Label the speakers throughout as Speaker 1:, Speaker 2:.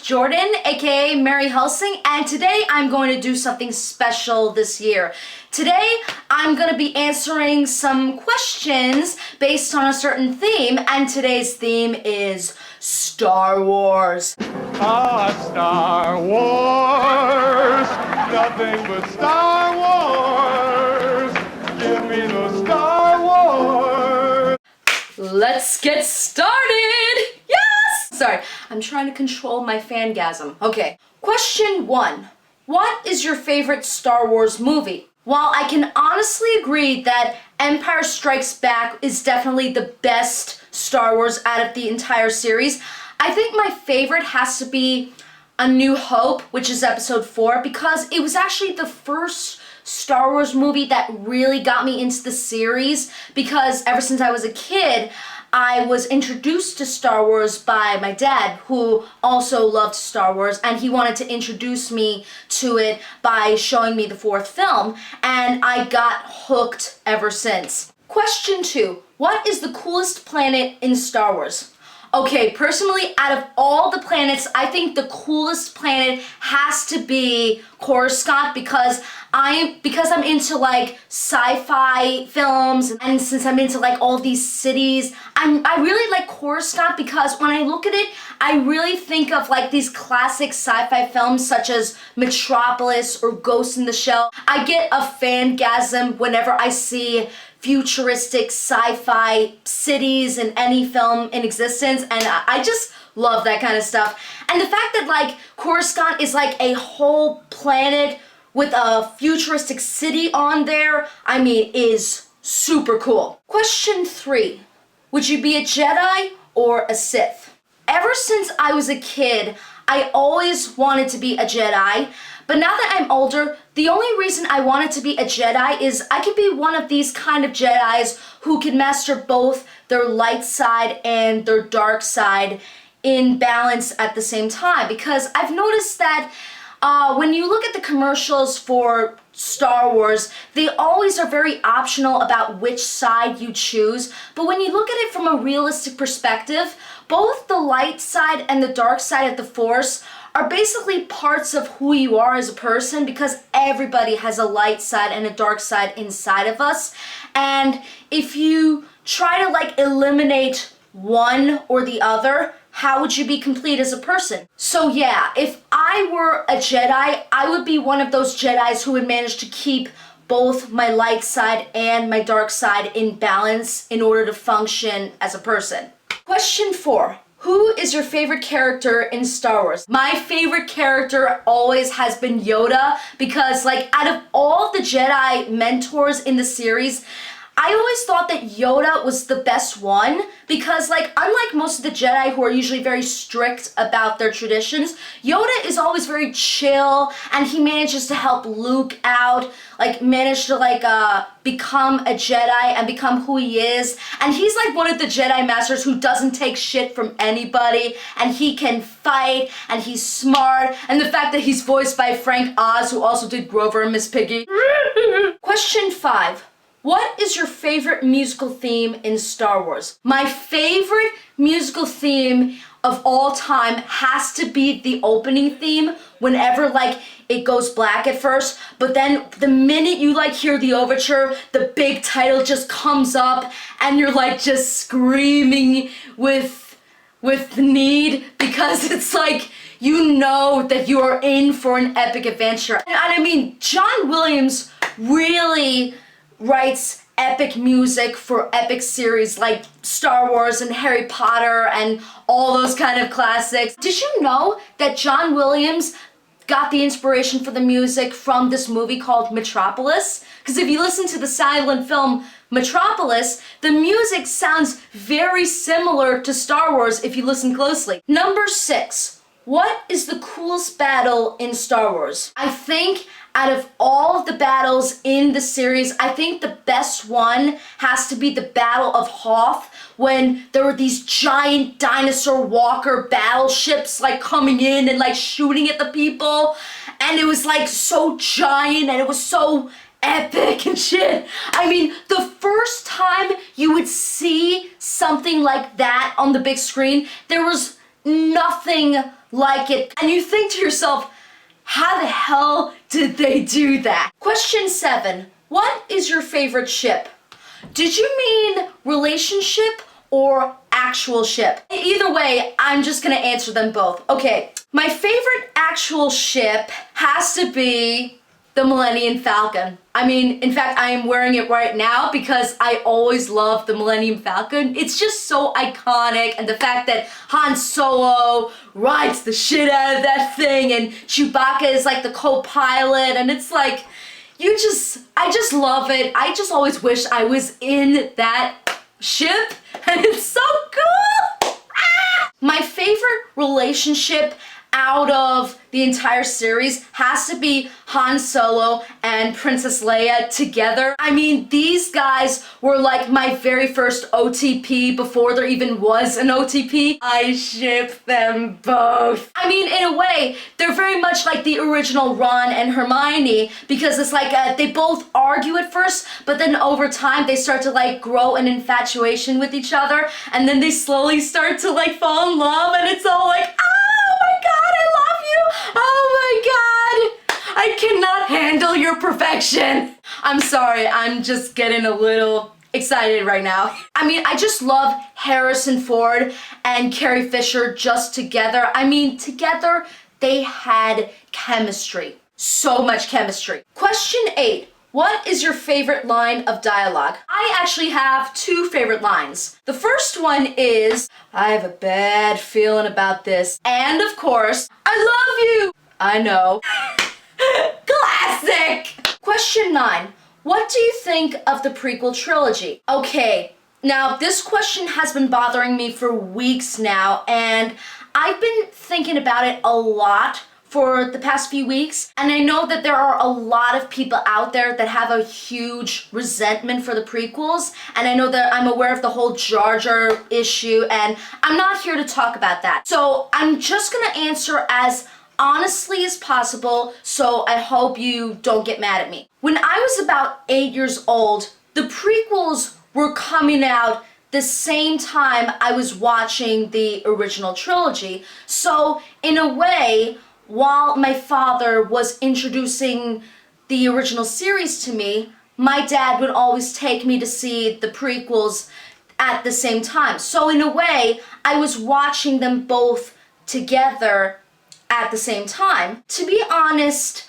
Speaker 1: Jordan, aka Mary Helsing, and today I'm going to do something special this year. Today I'm going to be answering some questions based on a certain theme, and today's theme is Star Wars.
Speaker 2: Star Wars, nothing but Star Wars. Give me the Star Wars.
Speaker 1: Let's get started! Yes! Sorry, I'm trying to control my fangasm. Okay, question 1. What is your favorite Star Wars movie? While I can honestly agree that Empire Strikes Back is definitely the best Star Wars out of the entire series, I think my favorite has to be A New Hope, which is episode 4, because it was actually the first Star Wars movie that really got me into the series, because ever since I was a kid, I was introduced to Star Wars by my dad, who also loved Star Wars, and he wanted to introduce me to it by showing me the 4th film, and I got hooked ever since. Question 2. What is the coolest planet in Star Wars? Okay, personally, out of all the planets, I think the coolest planet has to be Coruscant, because I'm into like sci-fi films, and since I'm into like all these cities, I really like Coruscant because when I look at it, I really think of like these classic sci-fi films such as Metropolis or Ghost in the Shell. I get a fangasm whenever I see futuristic sci-fi cities in any film in existence, and I just love that kind of stuff. And the fact that like Coruscant is like a whole planet with a futuristic city on there, I mean, is super cool. Question 3. Would you be a Jedi or a Sith? Ever since I was a kid, I always wanted to be a Jedi, but now that I'm older, the only reason I wanted to be a Jedi is I could be one of these kind of Jedis who can master both their light side and their dark side in balance at the same time, because I've noticed that when you look at the commercials for Star Wars, they always are very optional about which side you choose, but when you look at it from a realistic perspective, both the light side and the dark side of the Force are basically parts of who you are as a person, because everybody has a light side and a dark side inside of us, and if you try to like eliminate one or the other, how would you be complete as a person? So yeah, if I were a Jedi, I would be one of those Jedis who would manage to keep both my light side and my dark side in balance in order to function as a person. Question 4. Who is your favorite character in Star Wars? My favorite character always has been Yoda, because like out of all the Jedi mentors in the series, I always thought that Yoda was the best one, because like unlike most of the Jedi who are usually very strict about their traditions, Yoda is always very chill, and he manages to help Luke out, like manage to like become a Jedi and become who he is, and he's like one of the Jedi Masters who doesn't take shit from anybody, and he can fight, and he's smart, and the fact that he's voiced by Frank Oz, who also did Grover and Miss Piggy. Question 5. What is your favorite musical theme in Star Wars? My favorite musical theme of all time has to be the opening theme, whenever like it goes black at first, but then the minute you like hear the overture, the big title just comes up and you're like just screaming with need, because it's like you know that you are in for an epic adventure. And I mean, John Williams really writes epic music for epic series like Star Wars and Harry Potter and all those kind of classics. Did you know that John Williams got the inspiration for the music from this movie called Metropolis? Because if you listen to the silent film Metropolis, the music sounds very similar to Star Wars if you listen closely. Number 6. What is the coolest battle in Star Wars? I think out of all of the battles in the series, I think the best one has to be the Battle of Hoth, when there were these giant dinosaur walker battleships like coming in and like shooting at the people, and it was like so giant and it was so epic and shit. I mean, the first time you would see something like that on the big screen, there was nothing like it. And you think to yourself, how the hell did they do that? Question 7. What is your favorite ship? Did you mean relationship or actual ship? Either way, I'm just gonna answer them both. Okay, my favorite actual ship has to be the Millennium Falcon. I mean, in fact, I am wearing it right now because I always loved the Millennium Falcon. It's just so iconic, and the fact that Han Solo rides the shit out of that thing and Chewbacca is like the co-pilot, and it's like, I just love it. I just always wish I was in that ship, and it's so cool! Ah! My favorite relationship out of the entire series has to be Han Solo and Princess Leia together. I mean, these guys were like my very first OTP before there even was an OTP. I ship them both. I mean, in a way, they're very much like the original Ron and Hermione, because it's like they both argue at first, but then over time they start to like grow an infatuation with each other, and then they slowly start to like fall in love, and it's all like, oh my god, I love you! Oh my god! I cannot handle your perfection! I'm sorry, I'm just getting a little excited right now. I mean, I just love Harrison Ford and Carrie Fisher just together. I mean, together they had chemistry. So much chemistry. Question 8. What is your favorite line of dialogue? I actually have 2 favorite lines. The first one is, I have a bad feeling about this. And of course, I love you! I know. Classic! Question 9. What do you think of the prequel trilogy? Okay, now this question has been bothering me for weeks now, and I've been thinking about it a lot for the past few weeks, and I know that there are a lot of people out there that have a huge resentment for the prequels, and I know that I'm aware of the whole Jar Jar issue, and I'm not here to talk about that. So I'm just gonna answer as honestly as possible, so I hope you don't get mad at me. When I was about 8 years old, the prequels were coming out the same time I was watching the original trilogy, so in a way, while my father was introducing the original series to me, my dad would always take me to see the prequels at the same time. So in a way, I was watching them both together at the same time. To be honest,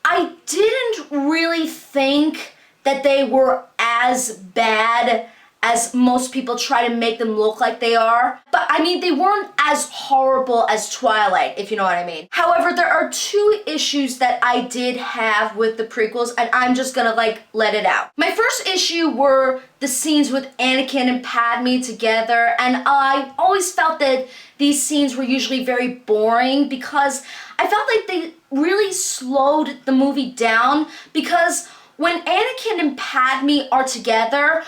Speaker 1: I didn't really think that they were as bad as most people try to make them look like they are. But I mean, they weren't as horrible as Twilight, if you know what I mean. However, there are 2 issues that I did have with the prequels, and I'm just gonna like let it out. My first issue were the scenes with Anakin and Padme together, and I always felt that these scenes were usually very boring because I felt like they really slowed the movie down, because when Anakin and Padme are together,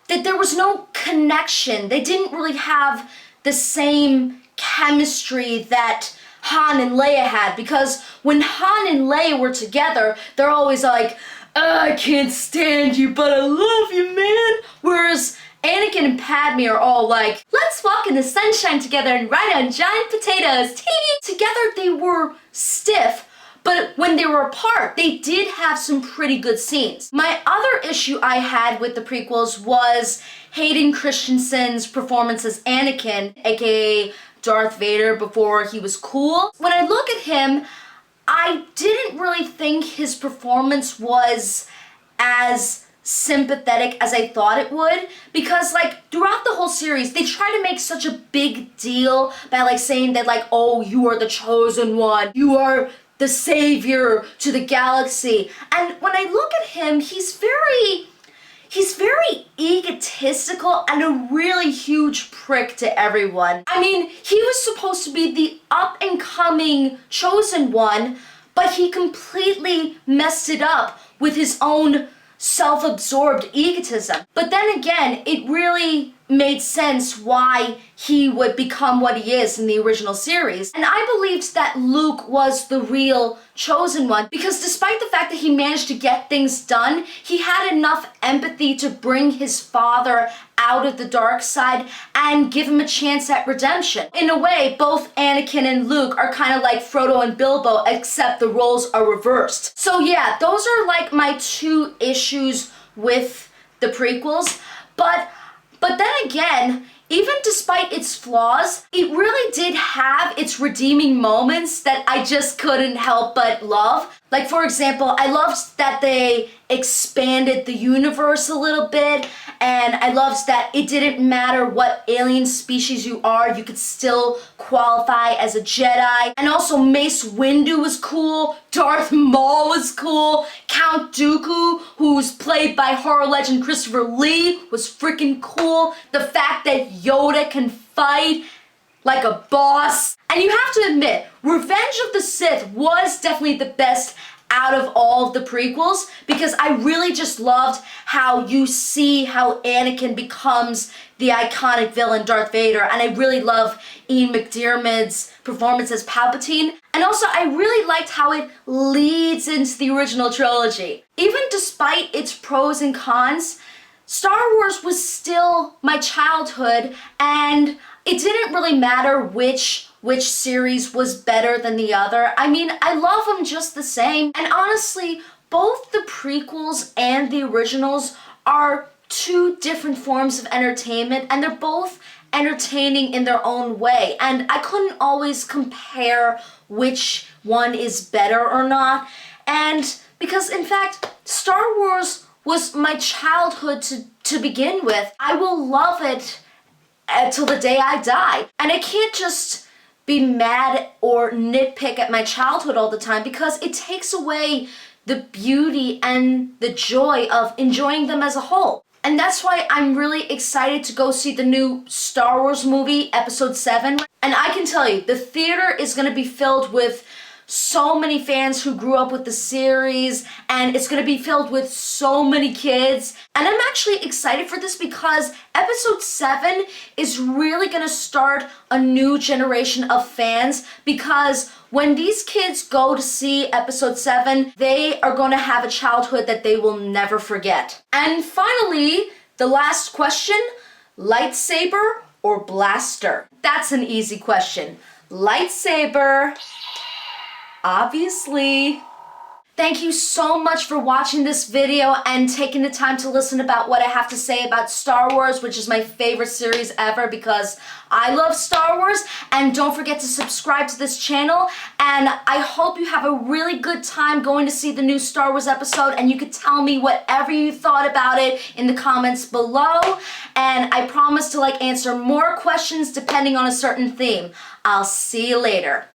Speaker 1: that there was no connection. They didn't really have the same chemistry that Han and Leia had, because when Han and Leia were together, they're always like, I can't stand you, but I love you, man. Whereas Anakin and Padme are all like, let's walk in the sunshine together and ride on giant potatoes. Tee! Together they were stiff, but when they were apart, they did have some pretty good scenes. My other issue I had with the prequels was Hayden Christensen's performance as Anakin, aka Darth Vader before he was cool. When I look at him, I didn't really think his performance was as sympathetic as I thought it would, because like throughout the whole series they try to make such a big deal by like saying that like, oh, you are the chosen one, you are the savior to the galaxy. And when I look at him, he's very egotistical and a really huge prick to everyone. I mean, he was supposed to be the up and coming chosen one, but he completely messed it up with his own self-absorbed egotism. But then again, it really made sense why he would become what he is in the original series. And I believed that Luke was the real chosen one because despite the fact that he managed to get things done, he had enough empathy to bring his father out of the dark side and give him a chance at redemption. In a way, both Anakin and Luke are kind of like Frodo and Bilbo, except the roles are reversed. So yeah, those are like my two issues with the prequels. But then again, even despite its flaws, it really did have its redeeming moments that I just couldn't help but love. Like, for example, I loved that they expanded the universe a little bit, and I loved that it didn't matter what alien species you are, you could still qualify as a Jedi. And also Mace Windu was cool, Darth Maul was cool, Count Dooku, who's played by horror legend Christopher Lee, was freaking cool. The fact that Yoda can fight like a boss. And you have to admit, Revenge of the Sith was definitely the best out of all of the prequels because I really just loved how you see how Anakin becomes the iconic villain Darth Vader, and I really love Ian McDiarmid's performance as Palpatine, and also I really liked how it leads into the original trilogy. Even despite its pros and cons, Star Wars was still my childhood, and it didn't really matter which series was better than the other. I mean, I love them just the same. And honestly, both the prequels and the originals are two different forms of entertainment, and they're both entertaining in their own way. And I couldn't always compare which one is better or not. And because in fact, Star Wars was my childhood to begin with. I will love it till the day I die. And I can't just be mad or nitpick at my childhood all the time because it takes away the beauty and the joy of enjoying them as a whole. And that's why I'm really excited to go see the new Star Wars movie, Episode 7. And I can tell you, the theater is going to be filled with so many fans who grew up with the series, and it's going to be filled with so many kids. And I'm actually excited for this because Episode 7 is really going to start a new generation of fans, because when these kids go to see Episode 7, they are going to have a childhood that they will never forget. And finally, the last question, lightsaber or blaster? That's an easy question. Lightsaber. Obviously. Thank you so much for watching this video and taking the time to listen about what I have to say about Star Wars, which is my favorite series ever because I love Star Wars. And don't forget to subscribe to this channel. And I hope you have a really good time going to see the new Star Wars episode, and you could tell me whatever you thought about it in the comments below. And I promise to answer more questions depending on a certain theme. I'll see you later.